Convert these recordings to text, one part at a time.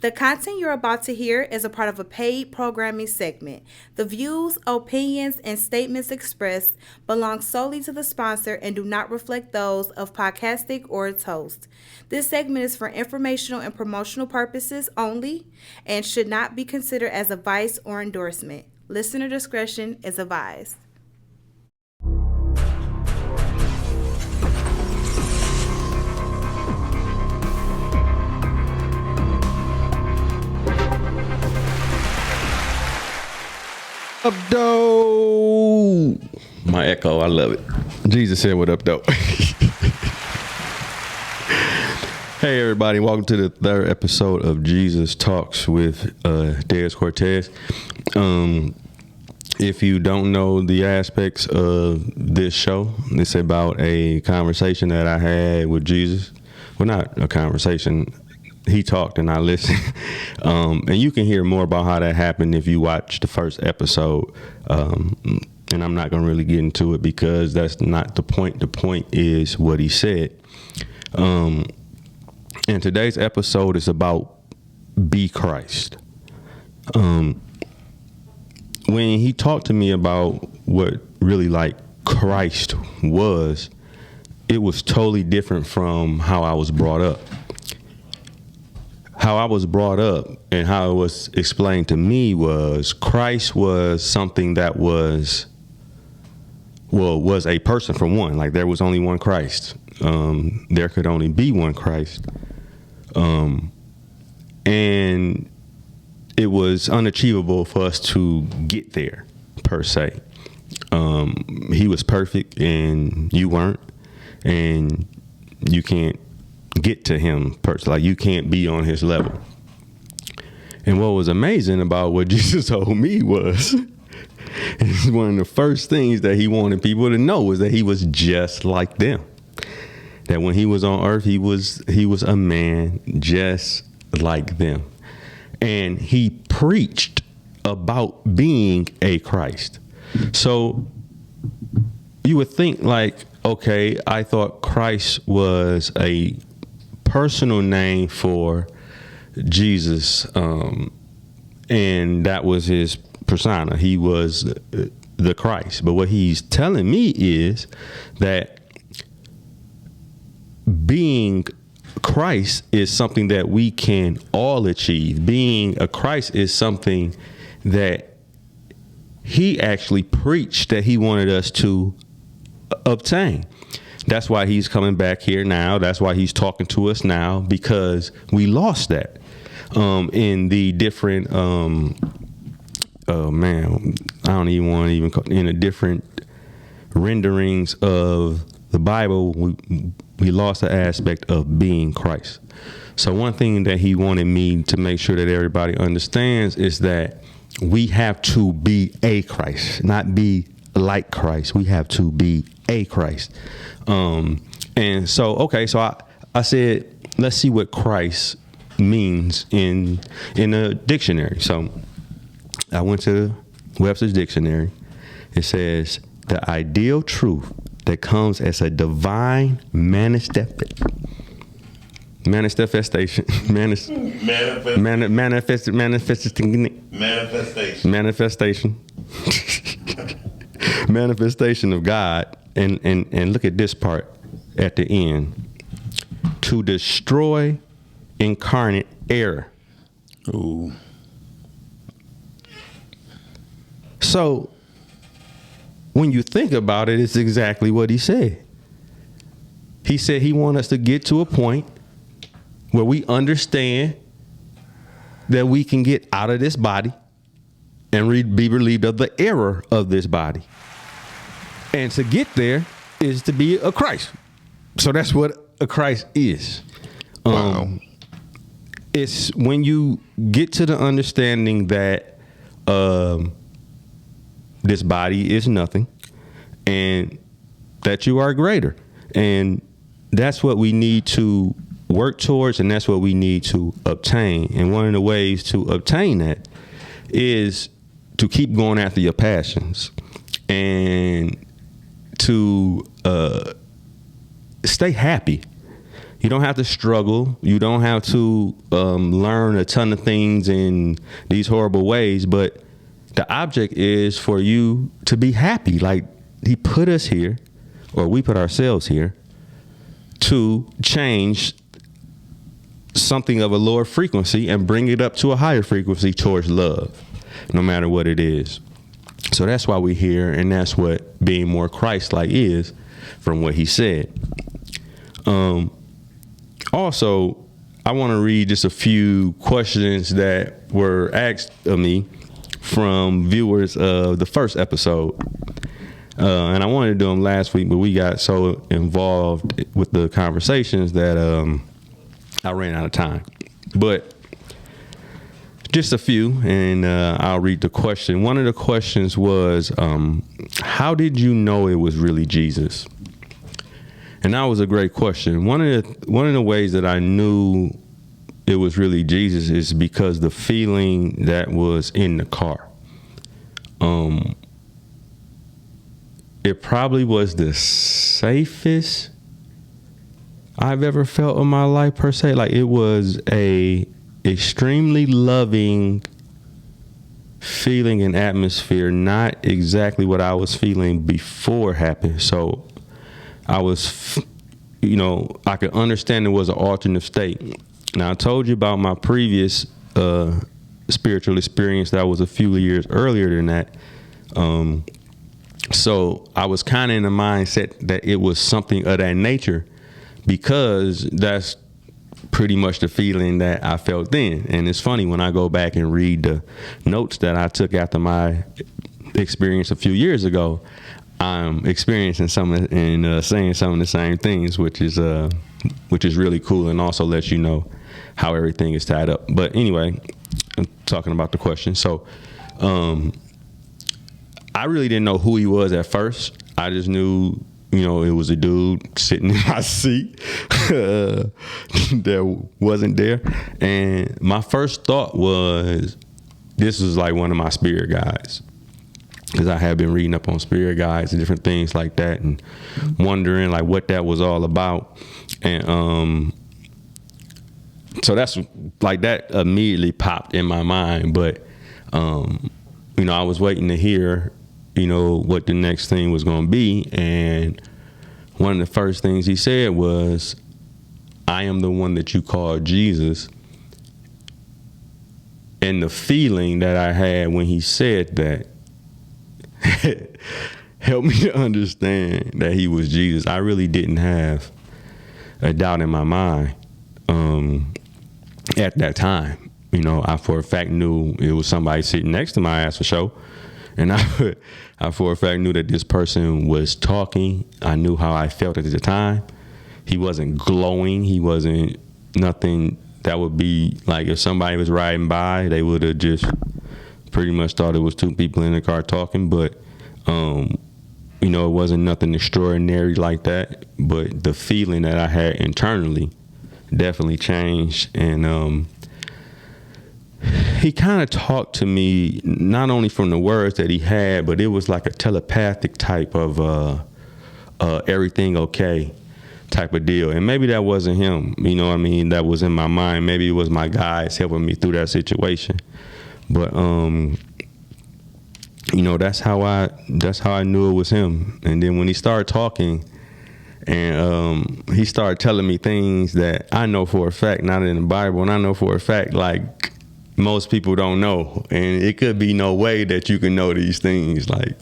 The content you're about to hear is a part of a paid programming segment. The views, opinions, and statements expressed belong solely to the sponsor and do not reflect those of Podcastic or its host. This segment is for informational and promotional purposes only and should not be considered as advice or endorsement. Listener discretion is advised. Up, though. My echo, I love it. Jesus said, "What up, though?" Hey, everybody. Welcome to the third episode of Jesus Talks with Dez Cortez. If you don't know the aspects of this show, it's about a conversation that I had with Jesus. Well, not a conversation. He talked and I listened. And you can hear more about how that happened if you watch the first episode. And I'm not going to really get into it because that's not the point. The point is what he said. And today's episode is about be Christ. When he talked to me about what really like Christ was, it was totally different from how I was brought up. How I was brought up and how it was explained to me was Christ was something that was a person for one. Like there was only one Christ. There could only be one Christ. And it was unachievable for us to get there, per se. He was perfect and you weren't. And you can't get to him personally. Like you can't be on his level. And what was amazing about what Jesus told me was one of the first things that he wanted people to know was that he was just like them. That when he was on earth, he was a man just like them. And he preached about being a Christ. So you would think like, okay, I thought Christ was a personal name for Jesus, and that was his persona. He was the Christ. But what he's telling me is that being Christ is something that we can all achieve. Being a Christ is something that he actually preached that he wanted us to obtain. That's why he's coming back here now. That's why he's talking to us now, because we lost that in the different, oh man, I don't even want to even call, in the different renderings of the Bible, we lost the aspect of being Christ. So one thing that he wanted me to make sure that everybody understands is that we have to be a Christ, not be like Christ. We have to be a Christ. And so, okay, so I said, let's see what Christ means in a dictionary. So I went to Webster's dictionary. It says the ideal truth that comes as a divine manifestation. Manifestation of God. And look at this part at the end. To destroy incarnate error. Ooh. So when you think about it, it's exactly what he said. He said he wants us to get to a point where we understand that we can get out of this body and be relieved of the error of this body. And to get there is to be a Christ. So that's what a Christ is. Wow. It's when you get to the understanding that this body is nothing and that you are greater. And that's what we need to work towards, and that's what we need to obtain. And one of the ways to obtain that is to keep going after your passions and to stay happy. You don't have to struggle. You don't have to learn a ton of things in these horrible ways. But the object is for you to be happy. Like, he put us here, or we put ourselves here, to change something of a lower frequency and bring it up to a higher frequency towards love, no matter what it is. So that's why we're here, and that's what being more Christ-like is, from what he said. Also, I want to read just a few questions that were asked of me from viewers of the first episode. And I wanted to do them last week, but we got so involved with the conversations that I ran out of time. But just a few, and I'll read the question. One of the questions was, how did you know it was really Jesus? And that was a great question. One of the ways that I knew it was really Jesus is because the feeling that was in the car. It probably was the safest I've ever felt in my life, per se. Like, it was a extremely loving feeling and atmosphere, not exactly what I was feeling before it happened. So I was, I could understand it was an alternate state. Now, I told you about my previous spiritual experience that was a few years earlier than that. So I was kind of in the mindset that it was something of that nature, because that's pretty much the feeling that I felt then. And it's funny, when I go back and read the notes that I took after my experience a few years ago, I'm experiencing some and saying some of the same things, which is really cool, and also lets you know how everything is tied up. But anyway, I'm talking about the question. So I really didn't know who he was at first. I just knew, it was a dude sitting in my seat that wasn't there. And my first thought was, this was like one of my spirit guides, because I have been reading up on spirit guides and different things like that, and wondering like what that was all about. And so that's like, that immediately popped in my mind. But I was waiting to hear what the next thing was going to be. And one of the first things he said was, I am the one that you call Jesus. And the feeling that I had when he said that helped me to understand that he was Jesus. I really didn't have a doubt in my mind at that time. I for a fact knew it was somebody sitting next to my ass, for sure. And I for a fact knew that this person was talking. I knew how I felt at the time. He wasn't glowing. He wasn't nothing that would be like, if somebody was riding by, they would have just pretty much thought it was two people in the car talking. But, it wasn't nothing extraordinary like that. But the feeling that I had internally definitely changed. And he kind of talked to me, not only from the words that he had, but it was like a telepathic type of everything okay type of deal. And maybe that wasn't him, that was in my mind. Maybe it was my guides helping me through that situation. But that's how I knew it was him. And then when he started talking, and he started telling me things that I know for a fact, not in the Bible, and I know for a fact, like, most people don't know. And it could be no way that you can know these things, like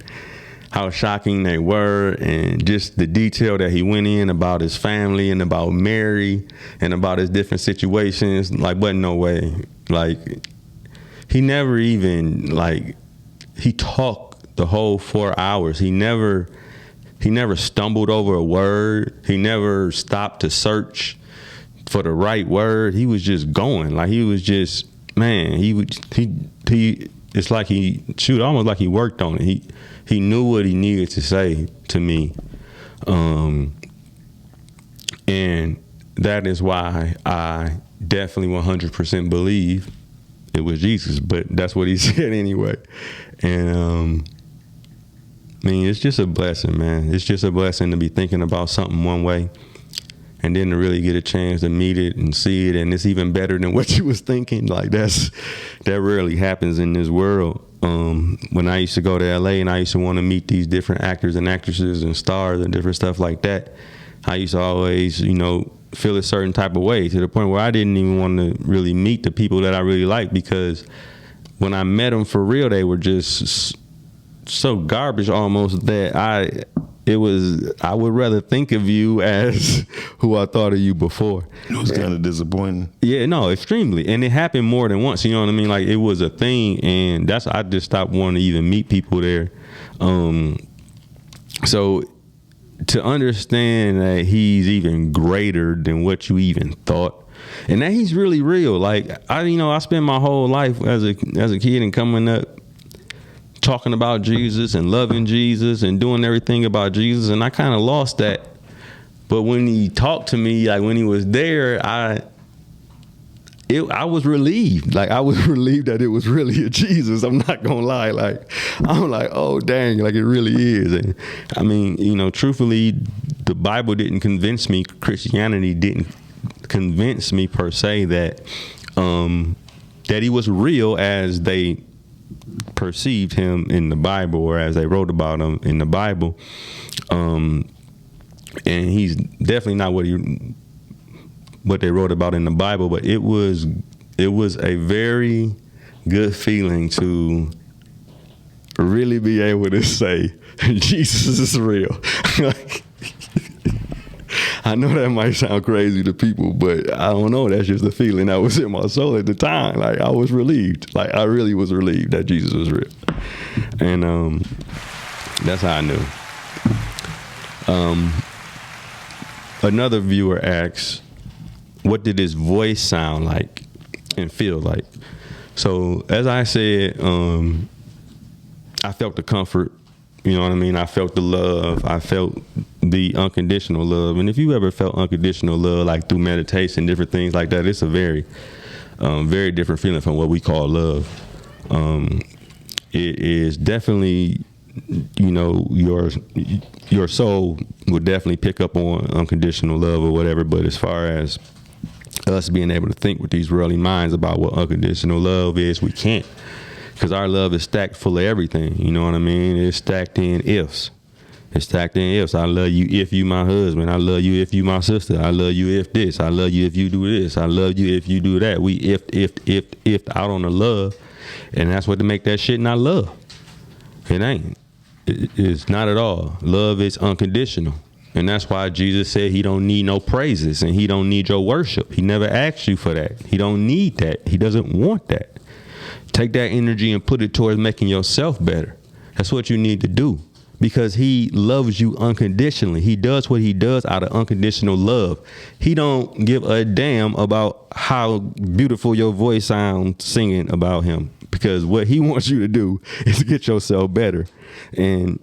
how shocking they were, and just the detail that he went in about his family and about Mary and about his different situations. Like, but no way. Like, he never even, like, he talked the whole 4 hours. He never stumbled over a word. He never stopped to search for the right word. He was just going. Like, he was just, man, it's like almost like he worked on it. He knew what he needed to say to me. And that is why I definitely 100% believe it was Jesus, but that's what he said anyway. And it's just a blessing, man. It's just a blessing to be thinking about something one way and then to really get a chance to meet it and see it, and it's even better than what you was thinking. Like that rarely happens in this world. When I used to go to LA and I used to want to meet these different actors and actresses and stars and different stuff like that, I used to always, feel a certain type of way, to the point where I didn't even want to really meet the people that I really liked, because when I met them for real, they were just so garbage almost that I would rather think of you as who I thought of you before. It was kind of disappointing. Yeah, no, extremely. And it happened more than once, you know what I mean? Like, it was a thing, and I just stopped wanting to even meet people there. So to understand that he's even greater than what you even thought, and that he's really real. Like, I spent my whole life as a kid and coming up talking about Jesus and loving Jesus and doing everything about Jesus, and I kind of lost that. But when he talked to me, like when he was there, I was relieved. Like, I was relieved that it was really a Jesus. I'm not gonna lie. Like, I'm like, oh dang, like it really is. And I mean, truthfully, the Bible didn't convince me. Christianity didn't convince me per se that he was real as they perceived him in the Bible, or as they wrote about him in the Bible. And he's definitely not what they wrote about in the Bible, but it was a very good feeling to really be able to say Jesus is real. I know that might sound crazy to people, but I don't know. That's just the feeling that was in my soul at the time. Like, I was relieved. Like, I really was relieved that Jesus was real. And that's how I knew. Another viewer asks, what did his voice sound like and feel like? So, as I said, I felt the comfort. You know what I mean? I felt the love. I felt the unconditional love. And if you ever felt unconditional love, like through meditation, different things like that, it's a very, very different feeling from what we call love. It is definitely, your soul would definitely pick up on unconditional love or whatever. But as far as us being able to think with these worldly minds about what unconditional love is, we can't. Because our love is stacked full of everything. You know what I mean? It's stacked in ifs. It's stacked in ifs. I love you if you my husband. I love you if you my sister. I love you if this. I love you if you do this. I love you if you do that. We if out on the love. And that's what to make that shit not love. It ain't. It's not at all. Love is unconditional. And that's why Jesus said he don't need no praises and he don't need your worship. He never asked you for that. He don't need that. He doesn't want that. Take that energy and put it towards making yourself better. That's what you need to do, because he loves you unconditionally. He does what he does out of unconditional love. He don't give a damn about how beautiful your voice sounds singing about him, because what he wants you to do is get yourself better. And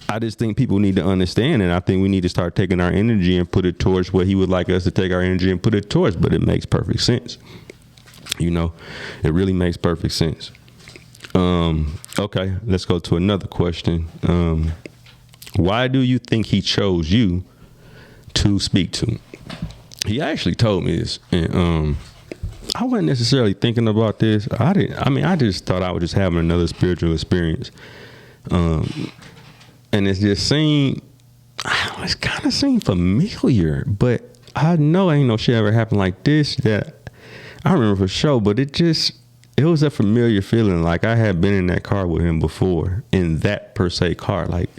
I just think people need to understand, and I think we need to start taking our energy and put it towards what he would like us to take our energy and put it towards. But it makes perfect sense. It really makes perfect sense. Okay, let's go to another question. Why do you think he chose you to speak to? He actually told me this, and I wasn't necessarily thinking about this. I just thought I was just having another spiritual experience. And it's just it's kind of seemed familiar, but I know ain't no shit ever happened like this that I remember for sure, but it was a familiar feeling. Like I had been in that car with him before, in that per se car. Like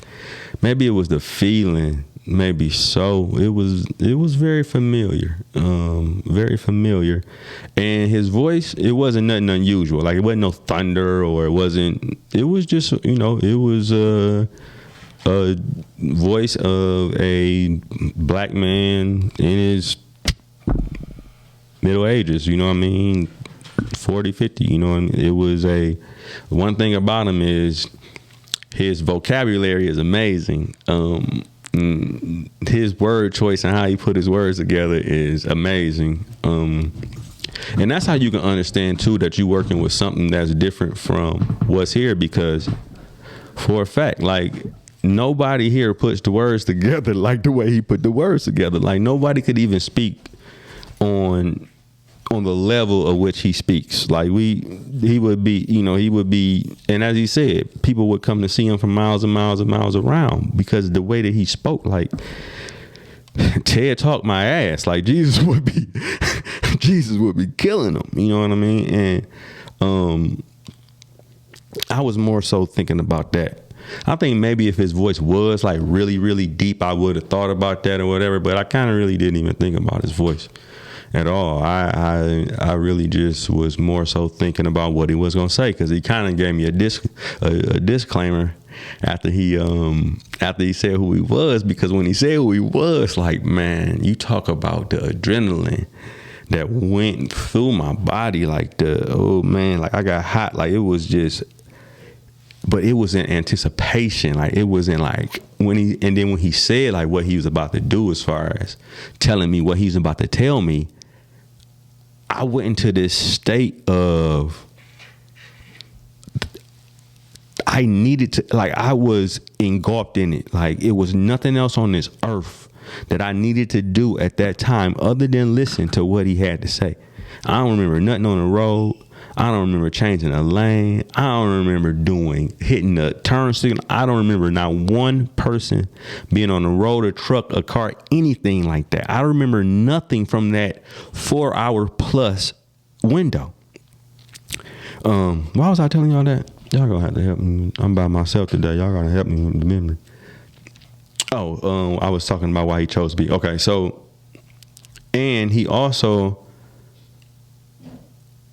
maybe it was the feeling, maybe so. It was very familiar, very familiar. And his voice, it wasn't nothing unusual. Like it wasn't no thunder, or it was just, it was a voice of a black man in his middle ages, 40, 50, it was one thing about him is his vocabulary is amazing. His word choice and how he put his words together is amazing. And that's how you can understand too that you're working with something that's different from what's here, because for a fact, like nobody here puts the words together like the way he put the words together. Like nobody could even speak on the level of which he speaks. Like he would be, and as he said, people would come to see him from miles and miles and miles around because the way that he spoke, like Ted talked my ass. Like Jesus would be killing him. You know what I mean? And I was more so thinking about that. I think maybe if his voice was like really, really deep, I would have thought about that or whatever. But I kind of really didn't even think about his voice at all. I really just was more so thinking about what he was gonna say, because he kind of gave me a disclaimer after he said who he was, because when he said who he was, like, man, you talk about the adrenaline that went through my body, like like I got hot, like it was just, but it was in anticipation, like it was in like when he said like what he was about to do as far as telling me what he was about to tell me, I went into this state of I needed to, like I was engulfed in it. Like it was nothing else on this earth that I needed to do at that time other than listen to what he had to say. I don't remember nothing on the road. I don't remember changing a lane. I don't remember hitting the turn signal. I don't remember not one person being on the road, a truck, a car, anything like that. I remember nothing from that 4-hour plus window. Why was I telling y'all that? Y'all gonna have to help me. I'm by myself today. Y'all gotta help me with the memory. I was talking about why he chose to be. Okay, so, and he also,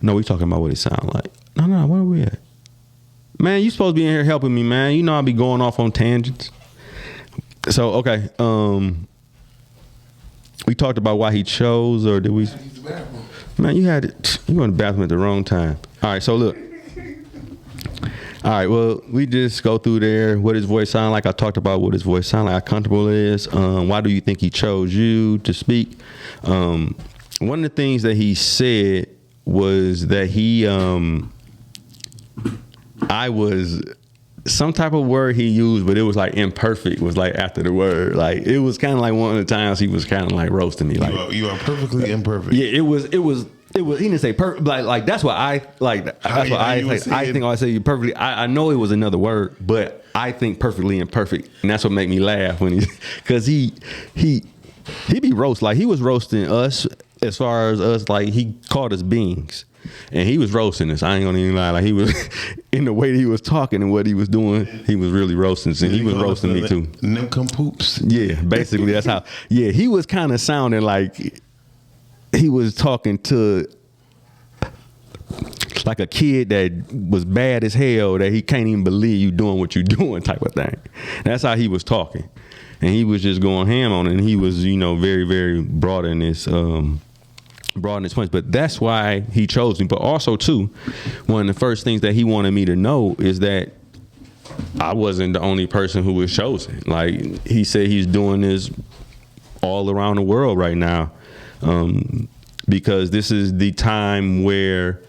no, we talking about what it sound like. No, where are we at? Man, you supposed to be in here helping me, man. You know I be going off on tangents. So, okay, we talked about why he chose, or did we? Man, you went to the bathroom at the wrong time. All right, so look. All right, well, we just go through there, what his voice sound like. I talked about what his voice sound like, how comfortable it is. Why do you think he chose you to speak? One of the things that he said was that I was, some type of word he used, but it was like imperfect, was like after the word. Like it was kind of like one of the times he was kind of like roasting me. Like you are perfectly imperfect. Yeah, it was. He didn't say perfect. Like that's what I like. That's what I think. I think I said you perfectly. I know it was another word, but I think perfectly imperfect, and that's what made me laugh when because he be roast, like he was roasting us as far as us, like he called us beings, and he was roasting us. I ain't gonna even lie, like he was in the way that he was talking and what he was doing, he was really roasting. And he was roasting me too. Nincompoops. Yeah, basically that's how. Yeah, he was kind of sounding like he was talking to like a kid that was bad as hell, that he can't even believe you doing what you doing type of thing. That's how he was talking. And he was just going ham on it. And he was, very, very broad in his points. But that's why he chose me. But also, too, one of the first things that he wanted me to know is that I wasn't the only person who was chosen. Like, he said he's doing this all around the world right now. Because this is the time where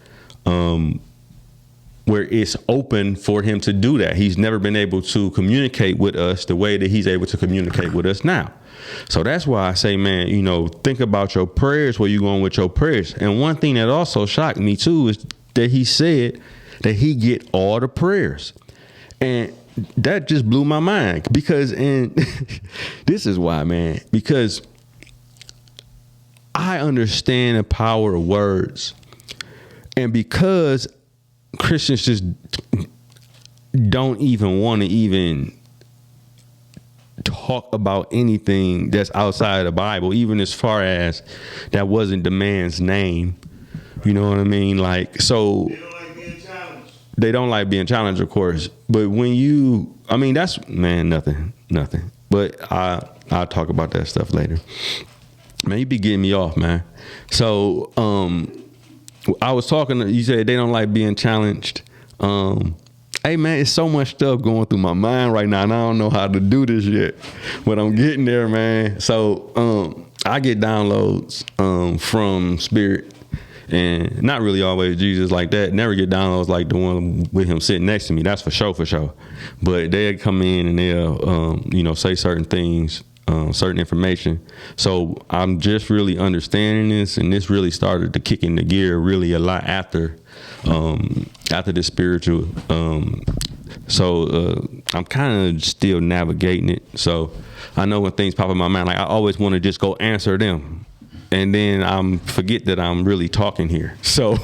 it's open for him to do that. He's never been able to communicate with us the way that he's able to communicate with us now. So that's why I say, man, think about your prayers, where you going with your prayers. And one thing that also shocked me too is that he said that he get all the prayers. And that just blew my mind, because, and this is why, man, because I understand the power of words. And because Christians just don't even want to even talk about anything that's outside of the Bible, even as far as that wasn't the man's name. You know what I mean? Like, so they don't like being challenged, of course. But when that's, man, nothing. But I'll talk about that stuff later. Man, you be getting me off, man. So, I was talking, you said they don't like being challenged. Hey, man, it's so much stuff going through my mind right now, and I don't know how to do this yet. But I'm getting there, man. So, I get downloads from Spirit. And not really always Jesus like that. Never get downloads like the one with him sitting next to me. That's for sure. But they'll come in and they'll, say certain things, certain information. So I'm just really understanding this, and this really started to kick into gear really a lot after this spiritual. So I'm kind of still navigating it. So I know when things pop in my mind, like I always want to just go answer them. And then I forget that I'm really talking here. So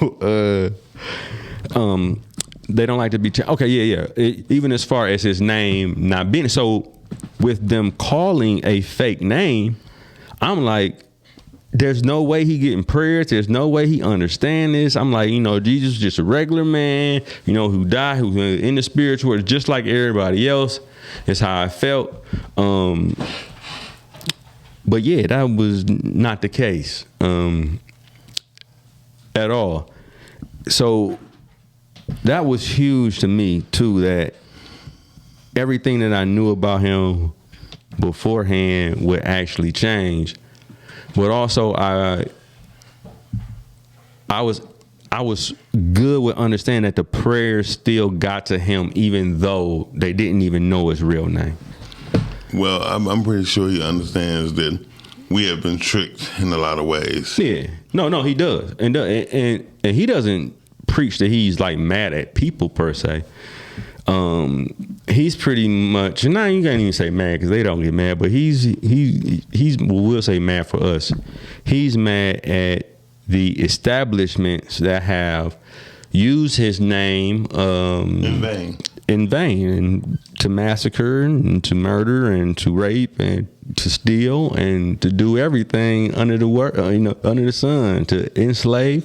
they don't like to be okay. Yeah. Even as far as his name not being so, with them calling a fake name, I'm like, there's no way he getting prayers. There's no way he understand this. I'm like, Jesus is just a regular man, who died, who's in the spiritual world, just like everybody else. It's how I felt. But yeah, that was not the case at all. So that was huge to me too, that everything that I knew about him beforehand would actually change. But also I was good with understanding that the prayers still got to him even though they didn't even know his real name. Well, I'm pretty sure he understands that we have been tricked in a lot of ways. Yeah. No, he does. And he doesn't preach that he's like mad at people per se. He's pretty much, you can't even say mad because they don't get mad, but he's we'll say mad for us. He's mad at the establishments that have used his name in vain, and to massacre and to murder and to rape and to steal and to do everything under the sun, to enslave.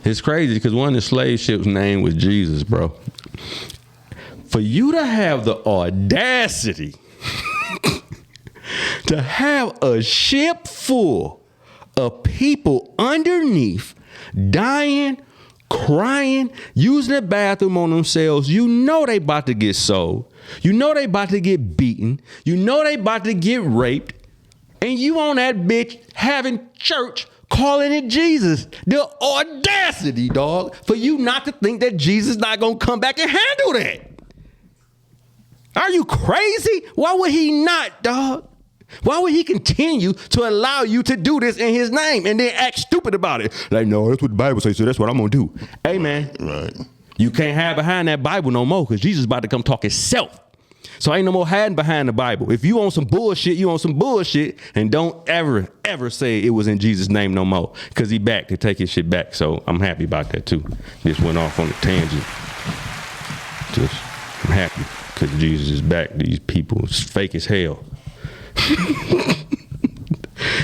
It's crazy because one of the slave ships' name was Jesus, bro. For you to have the audacity to have a ship full of people underneath dying, crying, using the bathroom on themselves, they about to get sold. They about to get beaten. They about to get raped. And you on that bitch having church calling it Jesus. The audacity, dog, for you not to think that Jesus not going to come back and handle that. Are you crazy? Why would he not, dog? Why would he continue to allow you to do this in his name and then act stupid about it? Like, no, that's what the Bible says, so that's what I'm going to do. Hey, man. Right. You can't hide behind that Bible no more because Jesus is about to come talk himself. So ain't no more hiding behind the Bible. If you on some bullshit, you on some bullshit. And don't ever, ever say it was in Jesus' name no more because he back to take his shit back. So I'm happy about that, too. Just went off on a tangent. I'm happy because Jesus is back. These people is fake as hell.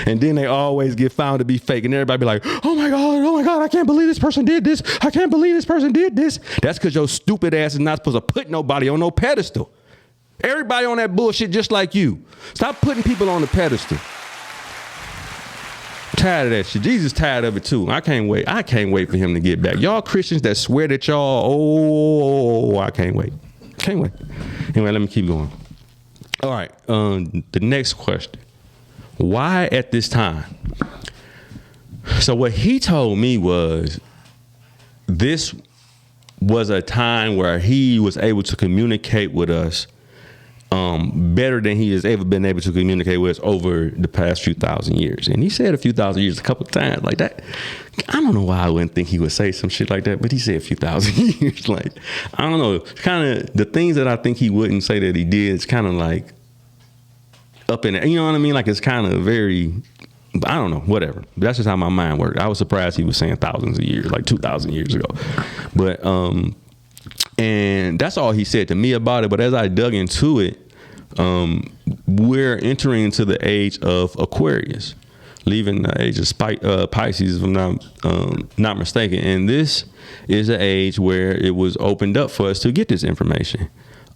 And then they always get found to be fake, and everybody be like, oh my God, I can't believe this person did this. I can't believe this person did this. That's because your stupid ass is not supposed to put nobody on no pedestal. Everybody on that bullshit just like you. Stop putting people on the pedestal. Tired of that shit. Jesus tired of it too. I can't wait for him to get back. Y'all Christians that swear that y'all, I can't wait. Anyway, let me keep going. All right, the next question. Why at this time? So what he told me was this was a time where he was able to communicate with us better than he has ever been able to communicate with us over the past few thousand years. And he said a few thousand years a couple of times like that. I don't know why I wouldn't think he would say some shit like that, but he said a few thousand years. Like, I don't know. Kind of the things that I think he wouldn't say that he did, it's kind of like up in there. You know what I mean? Like, it's kind of very, I don't know, whatever. That's just how my mind worked. I was surprised he was saying thousands of years, like 2,000 years ago. But, and that's all he said to me about it. But as I dug into it, we're entering into the age of Aquarius, leaving the age of Pisces, if I'm not mistaken. And this is an age where it was opened up for us to get this information.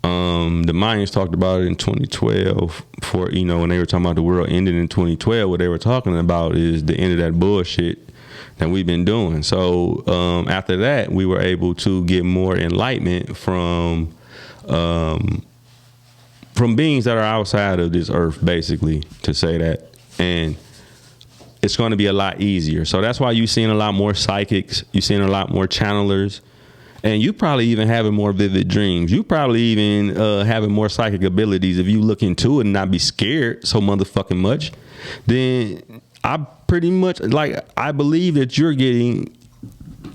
The Mayans talked about it in 2012 when they were talking about the world ending in 2012. What they were talking about is the end of that bullshit that we've been doing. So after that, we were able to get more enlightenment from beings that are outside of this earth, basically, to say that. And it's going to be a lot easier. So that's why you're seeing a lot more psychics. You're seeing a lot more channelers. And you probably even having more vivid dreams. You probably even having more psychic abilities. If you look into it and not be scared so motherfucking much, then I pretty much, like, I believe that you're getting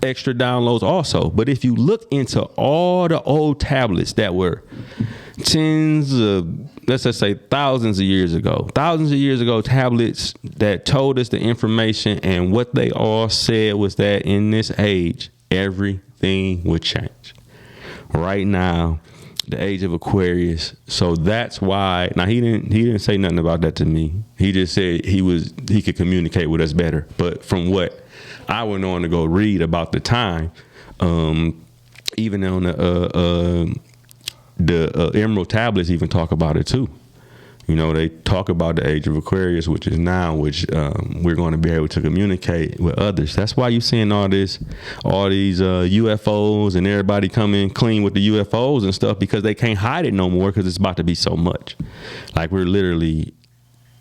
extra downloads also. But if you look into all the old tablets that were tens of, let's just say thousands of years ago, tablets that told us the information, and what they all said was that in this age, everything would change. Right now, the age of Aquarius. So that's why. Now he didn't say nothing about that to me. He just said he could communicate with us better. But from what I went on to go read about the time, even on the Emerald tablets even talk about it too. You know, they talk about the age of Aquarius, which is now, which we're going to be able to communicate with others. That's why you're seeing all these UFOs and everybody coming clean with the UFOs and stuff, because they can't hide it no more because it's about to be so much. Like, we're literally,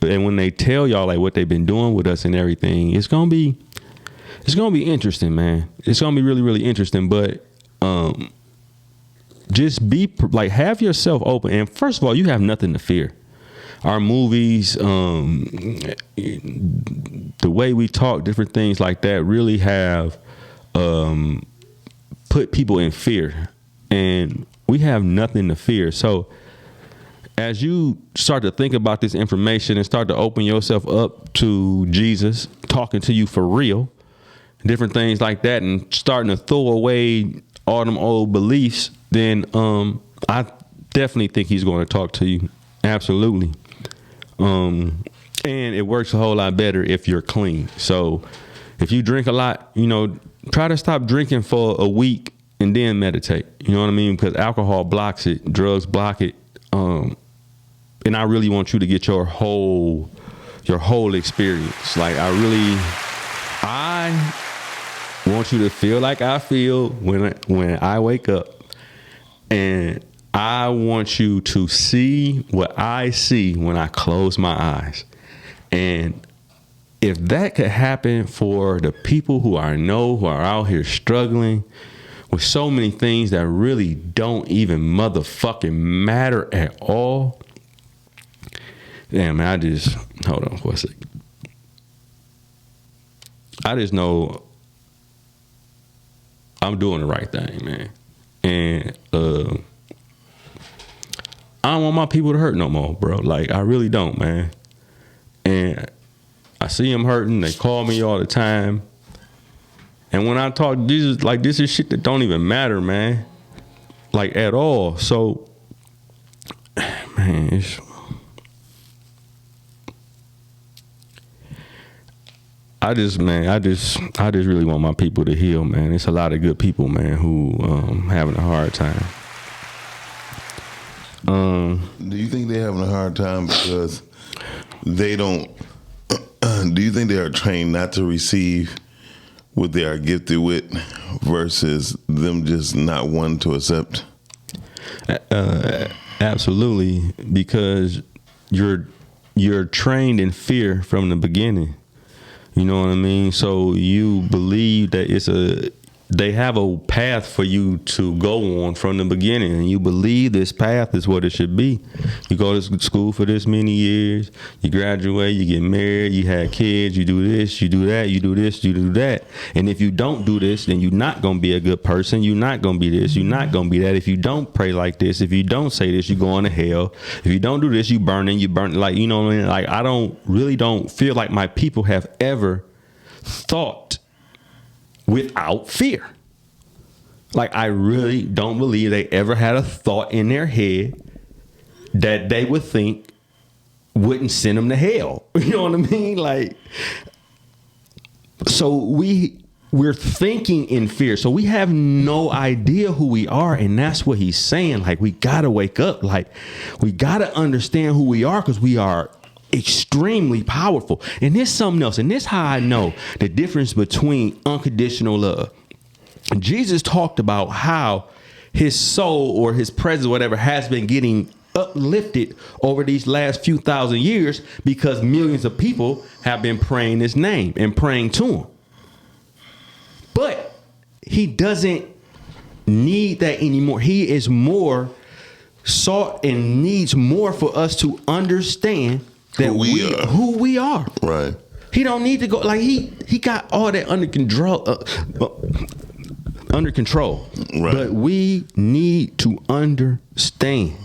and when they tell y'all like what they've been doing with us and everything, it's gonna be interesting, man. It's gonna be really, really interesting. But just be like, have yourself open. And first of all, you have nothing to fear. Our movies, the way we talk, different things like that really have put people in fear, and we have nothing to fear. So as you start to think about this information and start to open yourself up to Jesus talking to you for real, different things like that, and starting to throw away all them old beliefs, then I definitely think he's going to talk to you. Absolutely. And it works a whole lot better if you're clean. So if you drink a lot, you know, try to stop drinking for a week and then meditate. You know what I mean? Because alcohol blocks it, drugs block it. And I really want you to get your whole experience. Like, I want you to feel like I feel when I wake up, and I want you to see what I see when I close my eyes. And if that could happen for the people who are out here struggling with so many things that really don't even motherfucking matter at all. Damn, man, hold on for a second. I just know I'm doing the right thing, man. And I don't want my people to hurt no more, bro. Like, I really don't, man. And I see them hurting. They call me all the time. And when I talk to Jesus, like, this is shit that don't even matter, man. Like, at all. So, man, I just really want my people to heal, man. It's a lot of good people, man, who having a hard time. Do you think they're having a hard time because they don't? Do you think they are trained not to receive what they are gifted with, versus them just not wanting to accept? Absolutely, because you're trained in fear from the beginning. You know what I mean? So you believe that they have a path for you to go on from the beginning, and you believe this path is what it should be. You go to school for this many years, you graduate, you get married, you have kids, you do this, you do that, you do this, you do that. And if you don't do this, then you're not going to be a good person. You're not going to be this. You're not going to be that. If you don't pray like this, if you don't say this, you go on to hell. If you don't do this, you burn. Like, you know what I mean? Like, I don't feel like my people have ever thought without fear. Like, I really don't believe they ever had a thought in their head that they would think wouldn't send them to hell. You know what I mean? Like, so we're thinking in fear. So we have no idea who we are. And that's what he's saying. Like, we got to wake up. Like, we got to understand who we are, because we are extremely powerful. And there's something else. And this is how I know the difference between unconditional love. Jesus talked about how his soul or his presence, whatever, has been getting uplifted over these last few thousand years because millions of people have been praying his name and praying to him. But he doesn't need that anymore. He is more sought and needs more for us to understand that who we are. Right. He don't need to go like he got all that under control. Right. But we need to understand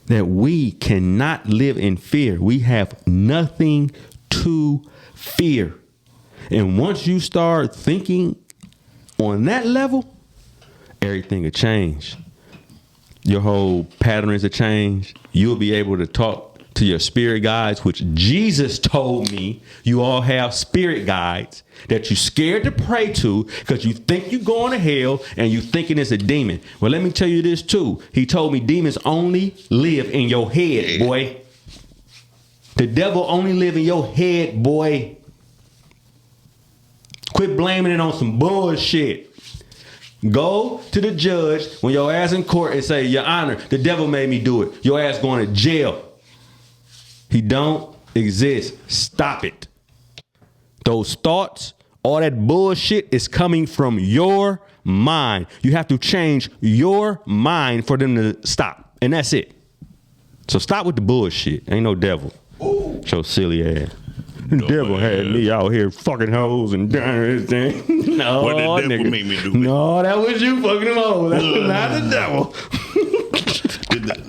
that we cannot live in fear. We have nothing to fear. And once you start thinking on that level, everything will change. Your whole patterns will change. You'll be able to talk to your spirit guides, which Jesus told me you all have spirit guides that you're scared to pray to because you think you're going to hell and you thinking it's a demon. Well, let me tell you this too. He told me demons only live in your head, boy. The devil only live in your head, boy. Quit blaming it on some bullshit. Go to the judge when your ass in court and say, Your Honor, the devil made me do it. Your ass going to jail. He don't exist. Stop it. Those thoughts, all that bullshit is coming from your mind. You have to change your mind for them to stop. And that's it. So stop with the bullshit. Ain't no devil. Ooh. Show silly ass. The devil had me out here fucking hoes and doing everything. No, what the devil made me do? No, that was you fucking them hoes. That was not the devil.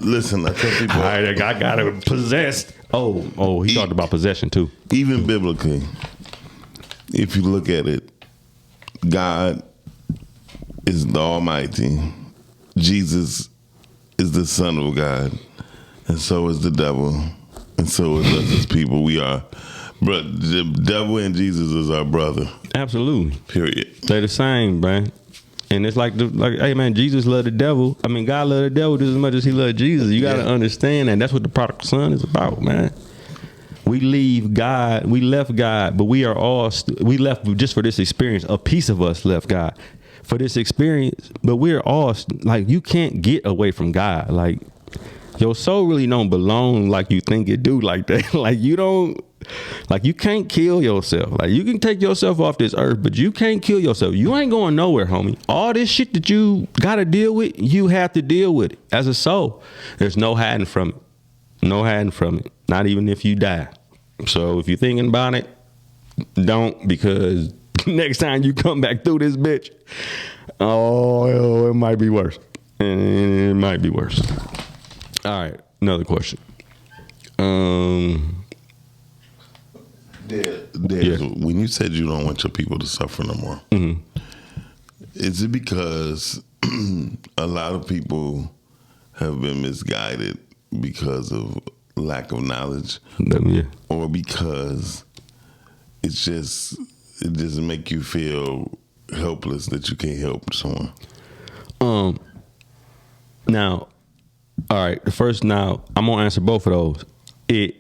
Listen, I tell people. I got it possessed. Oh, he talked about possession too. Even biblically, if you look at it, God is the Almighty. Jesus is the Son of God. And so is the devil. And so is us as people. We are. But the devil and Jesus is our brother. Absolutely. Period. They're the same, man. And it's like, hey, man, Jesus loved the devil. I mean, God loved the devil just as much as he loved Jesus. You got to understand that. That's what the prodigal son is about, man. We leave God. We left God, but we are all, we left just for this experience. A piece of us left God for this experience, but we're all, like, you can't get away from God. Like, your soul really don't belong like you think it do like that. Like, you don't. Like, you can't kill yourself. Like, you can take yourself off this earth, but you can't kill yourself. You ain't going nowhere, homie. All this shit that you got to deal with, you have to deal with it as a soul. There's no hiding from it. No hiding from it. Not even if you die. So if you're thinking about it, don't, because next time you come back through this bitch, it might be worse. It might be worse. All right, another question. When you said you don't want your people to suffer no more, is it because a lot of people have been misguided because of lack of knowledge, or because it just make you feel helpless that you can't help someone? Now, all right. I'm gonna answer both of those. It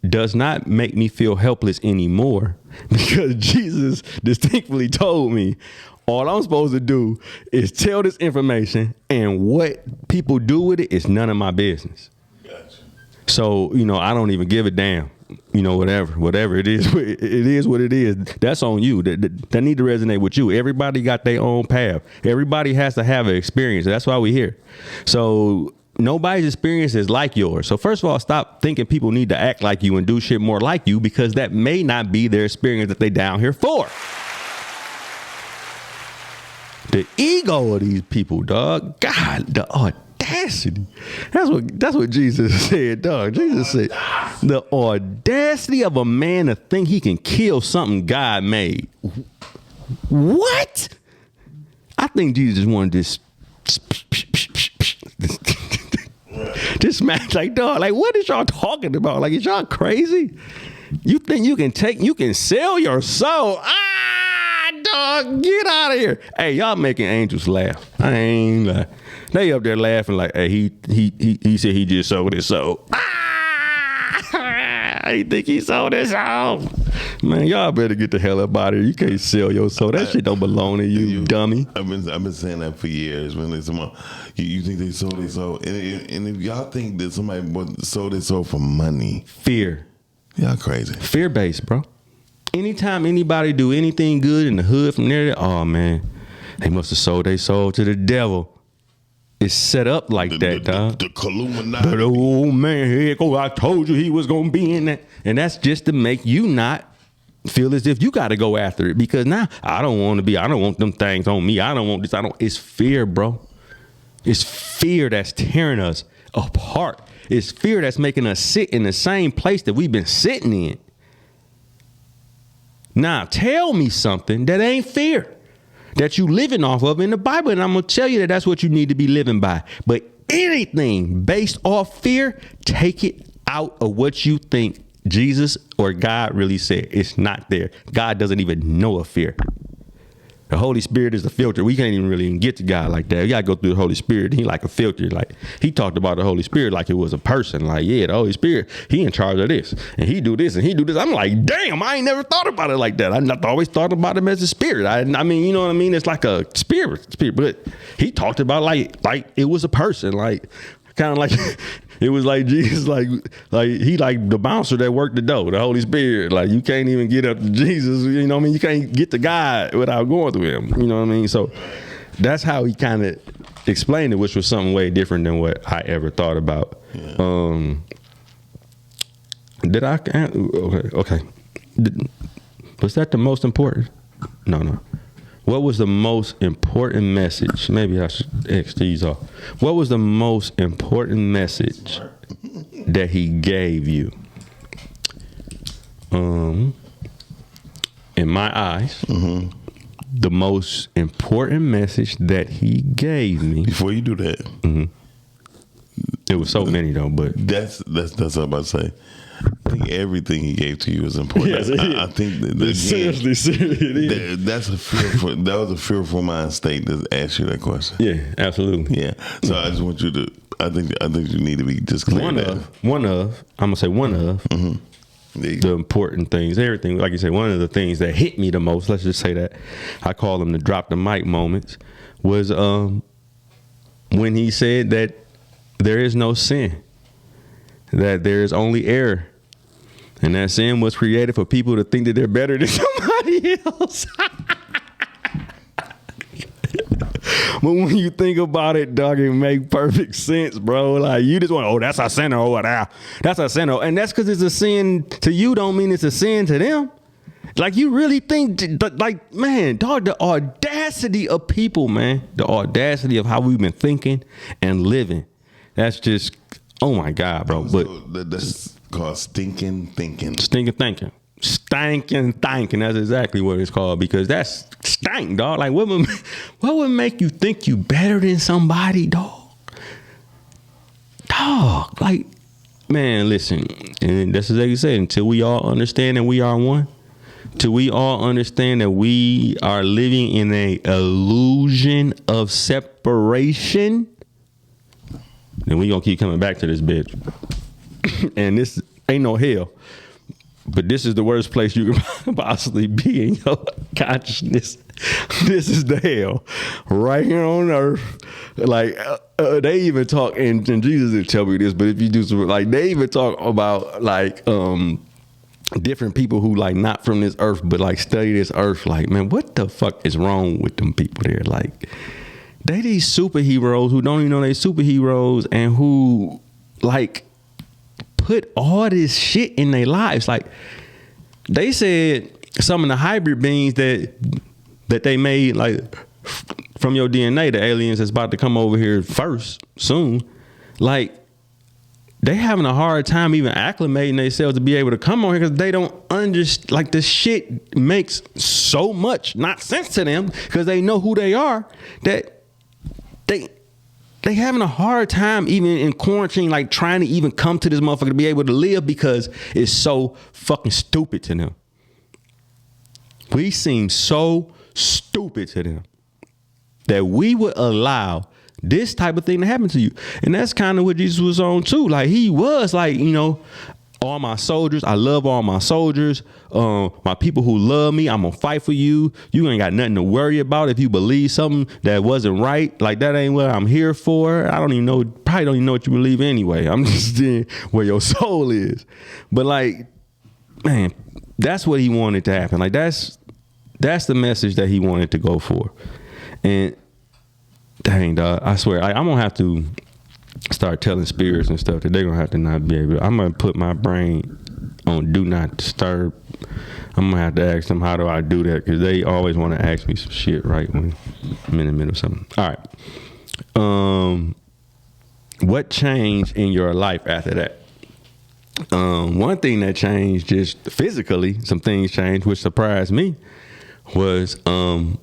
does not make me feel helpless anymore because Jesus distinctly told me all I'm supposed to do is tell this information, and what people do with it is none of my business. Gotcha. So, I don't even give a damn. Whatever it is what it is. That's on you. That need to resonate with you. Everybody got their own path. Everybody has to have an experience. That's why we're here. So nobody's experience is like yours. So first of all, stop thinking people need to act like you and do shit more like you, because that may not be their experience that they down here for. The ego of these people, dog. God, the audacity. That's what Jesus said, dog. Jesus said the audacity of a man to think he can kill something God made. What? I think Jesus wanted this. Just smash, like, dog, like, what is y'all talking about? Like, is y'all crazy? You think you can sell your soul? Dog, get out of here. Hey, y'all making angels laugh. I ain't like, they up there laughing like, hey, he said he just sold his soul. he think he sold his soul. Man, y'all better get the hell up out of here. You can't sell your soul. That shit don't belong to you, dummy. I've been saying that for years. When they say, you think they sold their soul, and if y'all think that somebody sold their soul for money, fear, y'all crazy. Fear based, bro. Anytime anybody do anything good in the hood from there, oh man, they must have sold their soul to the devil. It's set up like that, dog. The Illuminati. But oh man, here you go. I told you he was gonna be in that, and that's just to make you not feel as if you got to go after it. Because now I don't want them things on me. I don't want this. It's fear, bro. It's fear that's tearing us apart. It's fear that's making us sit in the same place that we've been sitting in. Now tell me something that ain't fear, that you living off of in the Bible, and I'm gonna tell you that that's what you need to be living by. But anything based off fear, take it out of what you think Jesus or God really said. It's not there. God doesn't even know of fear. The Holy Spirit is the filter. We can't even get to God like that. You gotta go through the Holy Spirit. He like a filter. Like he talked about the Holy Spirit like it was a person. Like, yeah, the Holy Spirit, he in charge of this. And he do this and he do this. I'm like, damn, I ain't never thought about it like that. I always thought about him as a spirit. I mean, you know what I mean? It's like a spirit. But he talked about like it was a person. Like kind of like it was like Jesus, like he like the bouncer that worked the door, the Holy Spirit. Like you can't even get up to Jesus, you know what I mean? You can't get to God without going through him, you know what I mean? So that's how he kind of explained it, which was something way different than what I ever thought about. Yeah. Okay. Was that the most important? No. What was the most important message? Maybe I should X these off. What was the most important message that he gave you? In my eyes, the most important message that he gave me. Before you do that, it was so many though, but that's what I'm about to say. I think everything he gave to you is important. Yes, I think that seriously, that was a fearful mind state to ask you that question. Yeah, absolutely. Yeah. So I just want you to. I think you need to be just clear. One of the important things, everything. Like you said, one of the things that hit me the most. Let's just say that I call them the drop the mic moments. Was when he said that there is no sin, that there is only error. And that sin was created for people to think that they're better than somebody else. But when you think about it, dog, it make perfect sense, bro. Like you just want, that's a sinner over there. That's a sinner. And that's because it's a sin to you don't mean it's a sin to them. Like you really think, like, man, dog, the audacity of people, man. The audacity of how we've been thinking and living. That's just, oh my God, bro. But that's called stinking thinking. Stinking thinking. Stinking thinking. That's exactly what it's called, because that's stank, dog. Like what would make you think you better than somebody, dog? Dog, like, man, listen, and that's exactly what you said. Until we all understand that we are one, till we all understand that we are living in a illusion of separation, then we gonna keep coming back to this bitch. And this ain't no hell, but this is the worst place you can possibly be in your consciousness. This is the hell right here on earth. Like they even talk, and Jesus didn't tell me this, but if you do some, like they even talk about like different people who like not from this earth, but like study this earth. Like, man, what the fuck is wrong with them people there? Like they these superheroes who don't even know they superheroes and who like put all this shit in their lives. Like they said some of the hybrid beings that they made, like from your DNA, the aliens that's about to come over here first soon, like they having a hard time even acclimating themselves to be able to come on here because they don't understand. Like this shit makes so much not sense to them because they know who they are, that they having a hard time even in quarantine, like trying to even come to this motherfucker to be able to live because it's so fucking stupid to them. We seem so stupid to them that we would allow this type of thing to happen to you. And that's kind of what Jesus was on too. Like he was like, you know, all my soldiers. I love all my soldiers. My people who love me, I'm gonna fight for you. You ain't got nothing to worry about if you believe something that wasn't right. Like, that ain't what I'm here for. I don't even know, probably don't even know what you believe anyway. I'm just in where your soul is. But like, man, that's what he wanted to happen. Like, that's the message that he wanted to go for. And dang, dog, I swear, I'm gonna have to start telling spirits and stuff that they're gonna have to not be able. I'm gonna put my brain on do not disturb. I'm gonna have to ask them, how do I do that? Because they always want to ask me some shit right when I'm in the middle of something. All right. What changed in your life after that? One thing that changed just physically, some things changed, which surprised me, was and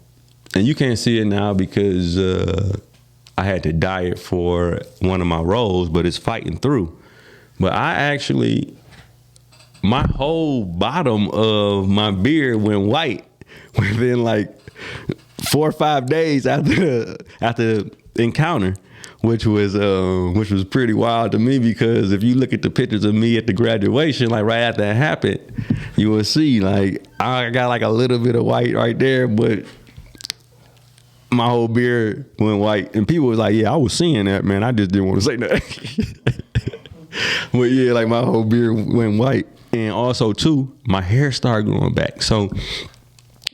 you can't see it now because I had to diet for one of my roles, but it's fighting through. But I actually, my whole bottom of my beard went white within like 4 or 5 days after the encounter, which was pretty wild to me, because if you look at the pictures of me at the graduation, like right after that happened, you will see like I got like a little bit of white right there, but my whole beard went white, and people was like, yeah, I was seeing that, man. I just didn't want to say that. But yeah, like my whole beard went white. And also too, my hair started growing back. So,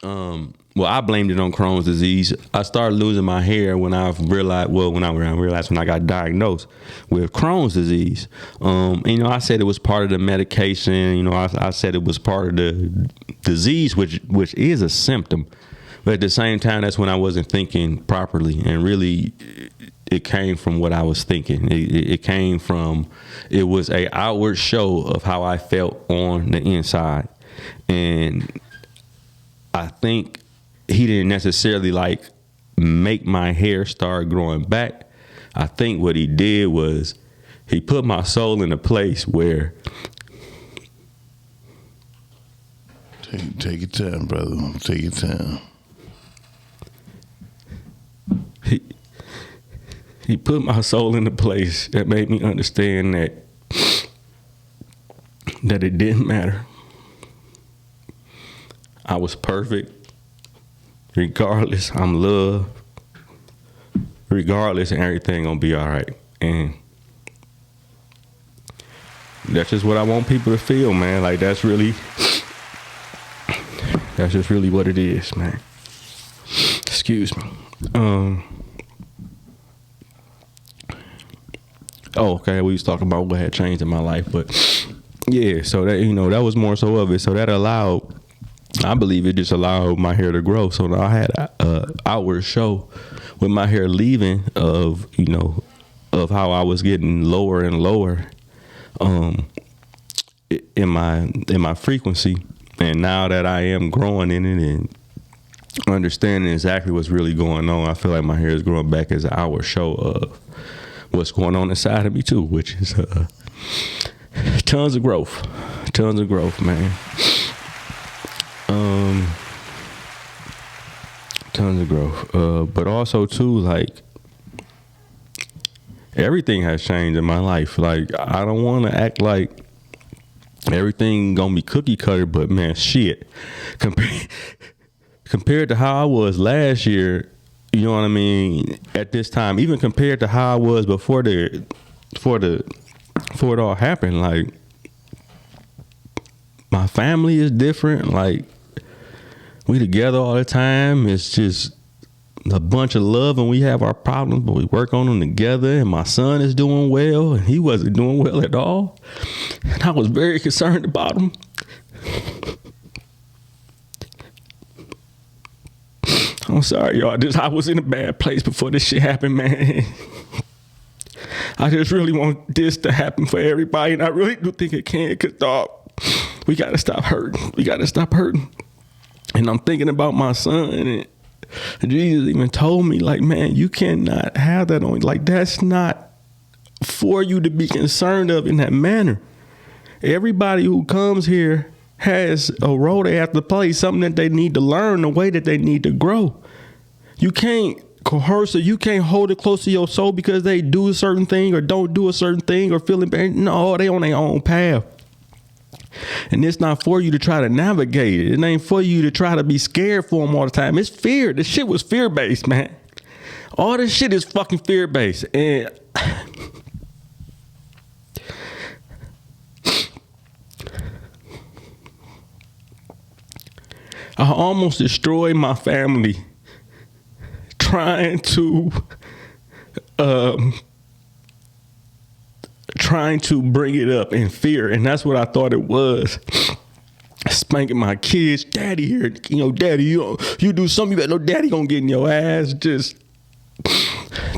well, I blamed it on Crohn's disease. I started losing my hair when I realized, when I got diagnosed with Crohn's disease. I said it was part of the medication. I said it was part of the disease, which is a symptom. But at the same time, that's when I wasn't thinking properly. And really, it came from what I was thinking. It came from, it was a outward show of how I felt on the inside. And I think he didn't necessarily like make my hair start growing back. I think what he did was he put my soul in a place where, take your time, brother. Take your time. He put my soul in a place that made me understand that it didn't matter. I was perfect. Regardless, I'm loved. Regardless, everything gonna be all right. And that's just what I want people to feel, man. Like, that's just really what it is, man. Excuse me. Oh, okay. We was talking about what had changed in my life, but yeah. So that that was more so of it. So that allowed, I believe, it just allowed my hair to grow. So now I had a outward show with my hair leaving of how I was getting lower and lower, in my frequency. And now that I am growing in it and understanding exactly what's really going on, I feel like my hair is growing back as an outward show of what's going on inside of me too, which is tons of growth, man. Tons of growth, but also too, like, everything has changed in my life. Like, I don't want to act like everything gonna be cookie cutter, but man, shit, compared to how I was last year, you know what I mean, at this time, even compared to how I was before it all happened, like, my family is different. Like, we together all the time. It's just a bunch of love, and we have our problems, but we work on them together. And my son is doing well, and he wasn't doing well at all. And I was very concerned about him. I'm sorry, y'all. I was in a bad place before this shit happened, man. I just really want this to happen for everybody, and I really do think it can, because, dog, we got to stop hurting. And I'm thinking about my son, and Jesus even told me, like, man, you cannot have that on. Like, that's not for you to be concerned of in that manner. Everybody who comes here has a role they have to play, something that they need to learn, the way that they need to grow. You can't coerce it. You can't hold it close to your soul because they do a certain thing or don't do a certain thing or feeling bad. No, they on their own path. And it's not for you to try to navigate it. It ain't for you to try to be scared for them all the time. It's fear. This shit was fear-based, man. All this shit is fucking fear-based. And I almost destroyed my family trying to bring it up in fear, and that's what I thought it was. Spanking my kids, daddy here, daddy, you do something, you better know daddy gonna get in your ass. Just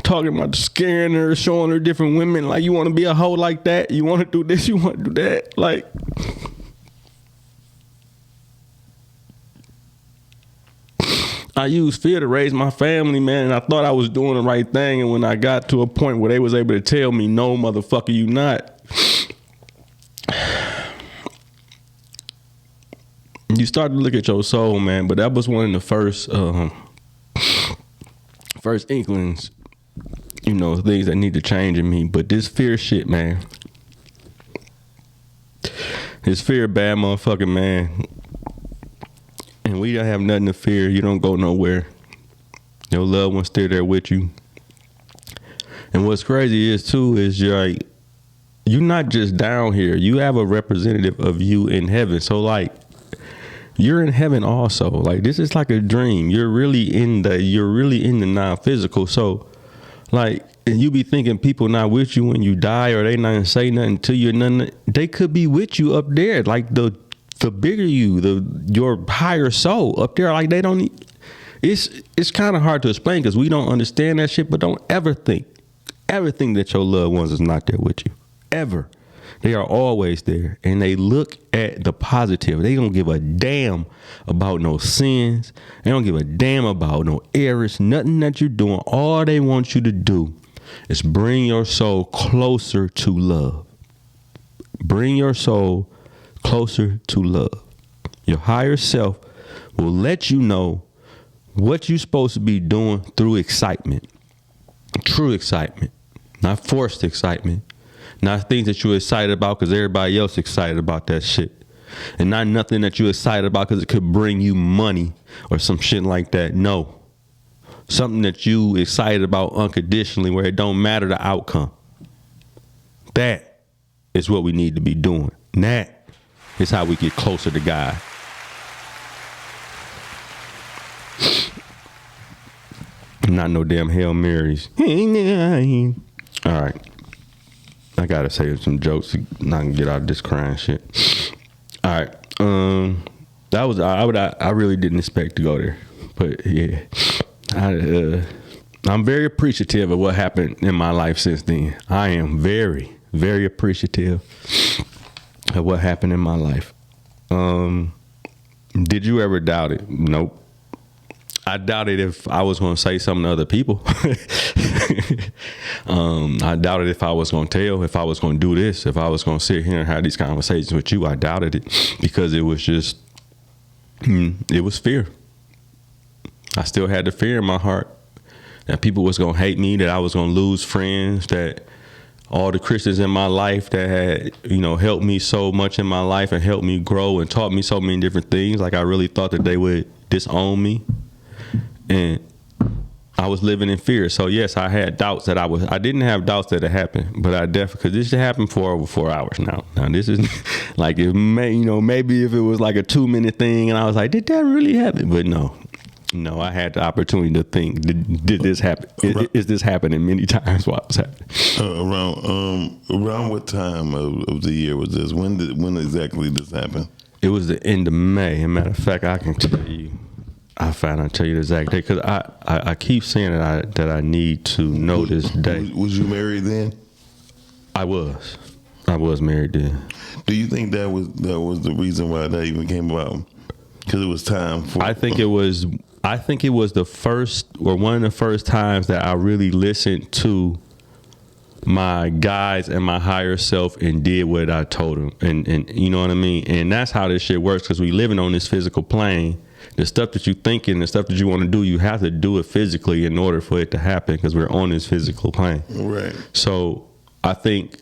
talking about scaring her, showing her different women, like, you want to be a hoe like that, you want to do this, you want to do that, like. I used fear to raise my family, man, and I thought I was doing the right thing. And when I got to a point where they was able to tell me, no, motherfucker, you not, you start to look at your soul, man. But that was one of the first inklings, things that need to change in me. But this fear shit, man, this fear, bad motherfucker, man. And we don't have nothing to fear. You don't go nowhere. Your loved one's still there with you. And what's crazy is you're not just down here. You have a representative of you in heaven. So like, you're in heaven also. Like, this is like a dream. You're really in the non-physical. So like, and you be thinking people not with you when you die, or they not say nothing to you. Nothing. They could be with you up there. Like the bigger your higher soul up there, like they don't need, it's kind of hard to explain because we don't understand that shit. But don't ever think that your loved ones is not there with you. Ever. They are always there, and they look at the positive. They don't give a damn about no sins. They don't give a damn about no errors, nothing that you're doing. All they want you to do is bring your soul closer to love. Bring your soul closer to love. Your higher self will let you know what you're supposed to be doing through excitement. True excitement. Not forced excitement. Not things that you're excited about because everybody else excited about that shit. And not nothing that you're excited about because it could bring you money or some shit like that. No. Something that you excited about unconditionally, where it don't matter the outcome. That is what we need to be doing. And that is how we get closer to God. Not no damn Hail Marys. All right. I gotta say some jokes so I can get out of this crying shit. All right. That was, I really didn't expect to go there. But yeah. I'm very appreciative of what happened in my life since then. I am very, very appreciative of what happened in my life. Did you ever doubt it? Nope. I doubted if I was going to say something to other people. I doubted if I was going to tell, if I was going to do this, if I was going to sit here and have these conversations with you. I doubted it because it was just, it was fear. I still had the fear in my heart that people was going to hate me, that I was going to lose friends, that all the Christians in my life that had, helped me so much in my life and helped me grow and taught me so many different things. Like, I really thought that they would disown me. And I was living in fear. So yes, I had doubts that I didn't have doubts that it happened, but I definitely, because this happened for over 4 hours now. Now this is like, it may, maybe if it was like a 2-minute thing and I was like, did that really happen? But no, I had the opportunity to think, did this happen? Is this happening many times while it was happening? Around what time of the year was this? When exactly did this happen? It was the end of May. As a matter of fact, I can tell you. I'll tell you the exact day, because I keep saying that I need to know this day. Was you married then? I was married then. Do you think that was the reason why that even came about? Because it was time for. I think it was the first, or one of the first times that I really listened to my guides and my higher self and did what I told them, and you know what I mean. And that's how this shit works, because we living on this physical plane. The stuff that you thinking, the stuff that you want to do, you have to do it physically in order for it to happen, because we're on this physical plane. Right. So I think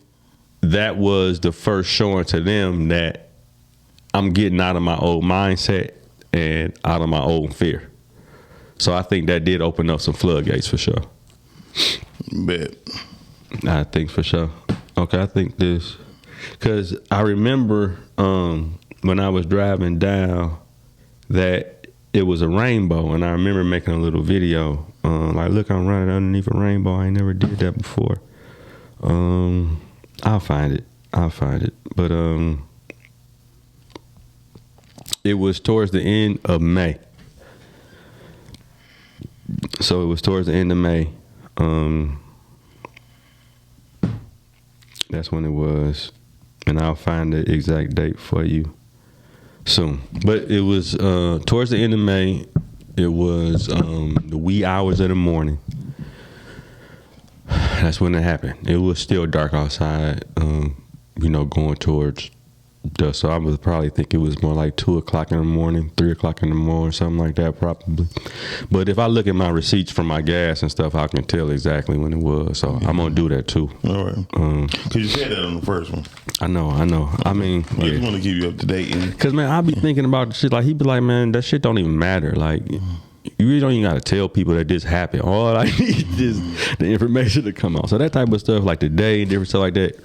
that was the first showing to them that I'm getting out of my old mindset and out of my old fear. So I think that did open up some floodgates for sure. Bet. I think for sure. Okay, I think this, because I remember when I was driving down that it was a rainbow, and I remember making a little video like, look, I'm running underneath a rainbow. I ain't never did that before. I'll find it, but it was towards the end of May. So it was towards the end of May. That's when it was, and I'll find the exact date for you soon. But it was towards the end of May. It was the wee hours of the morning. That's when it happened. It was still dark outside, going towards dusk. So I would probably think it was more like 2 o'clock in the morning, 3 o'clock in the morning, something like that probably. But if I look at my receipts from my gas and stuff, I can tell exactly when it was. So I'm going to do that too. All right. Because you said that on the first one. I know. I mean, I just want to keep you up to date. Because, man, I be thinking about shit. Like, he be like, man, that shit don't even matter. Like, you really don't even got to tell people that this happened. All I need is the information to come out. So that type of stuff, like the day, different stuff like that,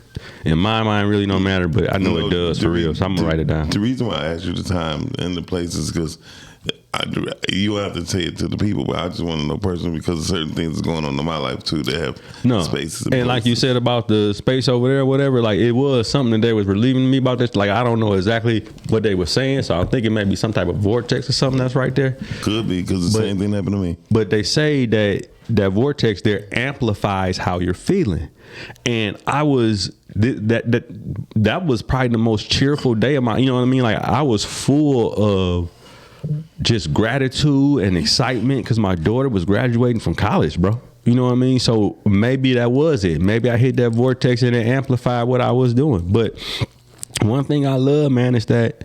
in my mind really don't matter, but I know it does for real. So I'm going to write it down. The reason why I asked you the time and the place is because you have to say it to the people, but I just want to know personally because of certain things that's going on in my life too. They have spaces. And like you said about the space over there or whatever, like it was something that they was relieving me about this. Like I don't know exactly what they were saying, so I'm thinking maybe some type of vortex or something that's right there. Could be because the same thing happened to me. But they say that vortex there amplifies how you're feeling. And I was that was probably the most cheerful day of my, you know what I mean? Like I was full of just gratitude and excitement because my daughter was graduating from college, bro. You know what I mean? So maybe that was it. Maybe I hit that vortex and it amplified what I was doing. But one thing I love, man, is that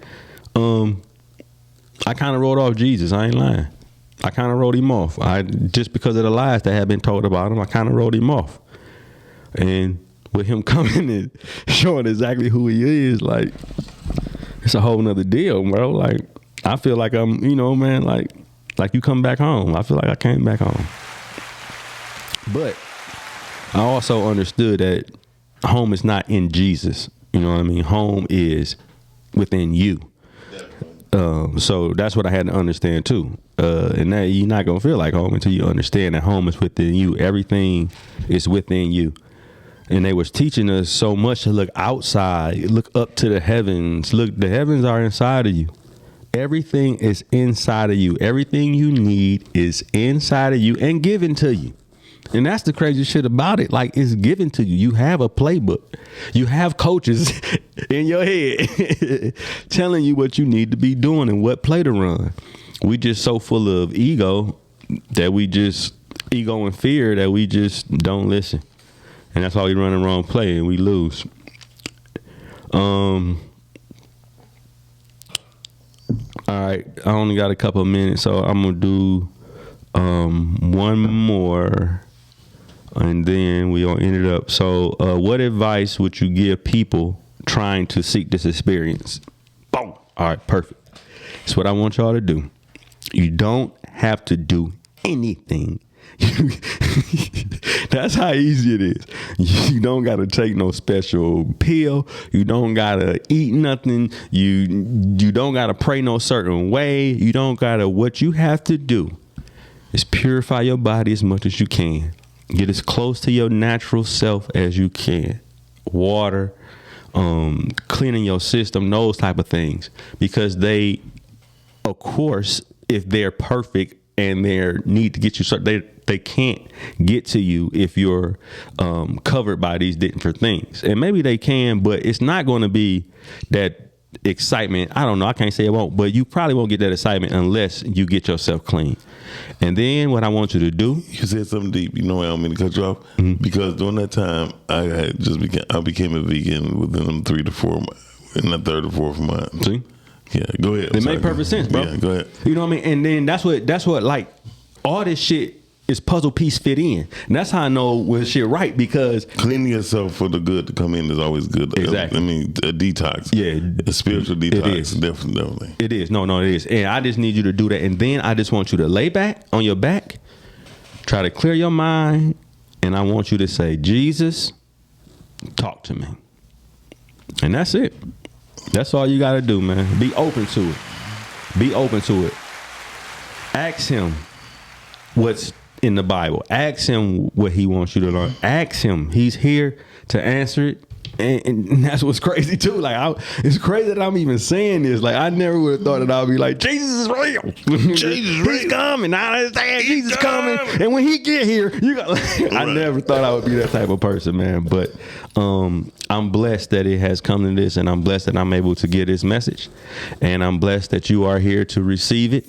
I kind of wrote off Jesus. I ain't lying. I kind of wrote him off. Just because of the lies that had been told about him, I kind of wrote him off. And with him coming and showing exactly who he is, like, it's a whole nother deal, bro. Like, I feel like I'm, man, like you come back home. I feel like I came back home. But I also understood that home is not in Jesus. You know what I mean? Home is within you. So that's what I had to understand too. And that you're not going to feel like home until you understand that home is within you. Everything is within you. And they was teaching us so much to look outside, look up to the heavens. Look, the heavens are inside of you. Everything is inside of you. Everything you need is inside of you and given to you. And that's the crazy shit about it. Like, it's given to you. You have a playbook. You have coaches in your head telling you what you need to be doing and what play to run. We just so full of ego and fear that we just don't listen. And that's why we run the wrong play and we lose. All right, I only got a couple of minutes, so I'm gonna do one more, and then we gonna end it up. So, what advice would you give people trying to seek this experience? Boom. All right, perfect. That's what I want y'all to do. You don't have to do anything. That's how easy it is. You don't gotta take no special pill. You don't gotta eat nothing. You don't gotta pray no certain way. You don't gotta. What you have to do is purify your body as much as you can. Get as close to your natural self as you can. Water, cleaning your system, those type of things. Because they, of course, if they're perfect and they need to get you, they can't get to you if you're covered by these different things. And maybe they can, but it's not going to be that excitement. I don't know. I can't say it won't, but you probably won't get that excitement unless you get yourself clean. And then what I want you to do. You said something deep. You know, I don't mean to cut you off. Mm-hmm. Because during that time, I became a vegan within 3 to 4 months, in the third or fourth month. See? Yeah, go ahead. It made perfect sense, bro. Yeah, go ahead. You know what I mean? And then that's what like all this shit is puzzle piece fit in. And that's how I know when shit right, because cleaning yourself for the good to come in is always good. Exactly. I mean, a detox. Yeah. A spiritual detox. It is. Definitely. It is. No, it is. And I just need you to do that. And then I just want you to lay back on your back, try to clear your mind, and I want you to say, Jesus, talk to me. And that's it. That's all you got to do, man. Be open to it. Be open to it. Ask him what's in the Bible. Ask him what he wants you to learn. Ask him. He's here to answer it. And that's what's crazy too. Like, it's crazy that I'm even saying this. Like, I never would have thought that I'd be like, Jesus is real. He's coming. I understand. Jesus coming. And when he get here, you got. I never thought I would be that type of person, man. But I'm blessed that it has come to this, and I'm blessed that I'm able to get this message, and I'm blessed that you are here to receive it.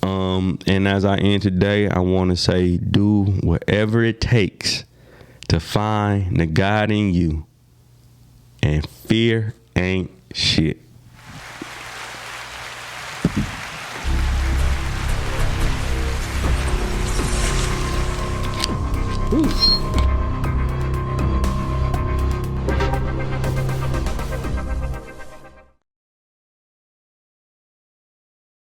And as I end today, I want to say, do whatever it takes to find the God in you. And fear ain't shit. Ooh.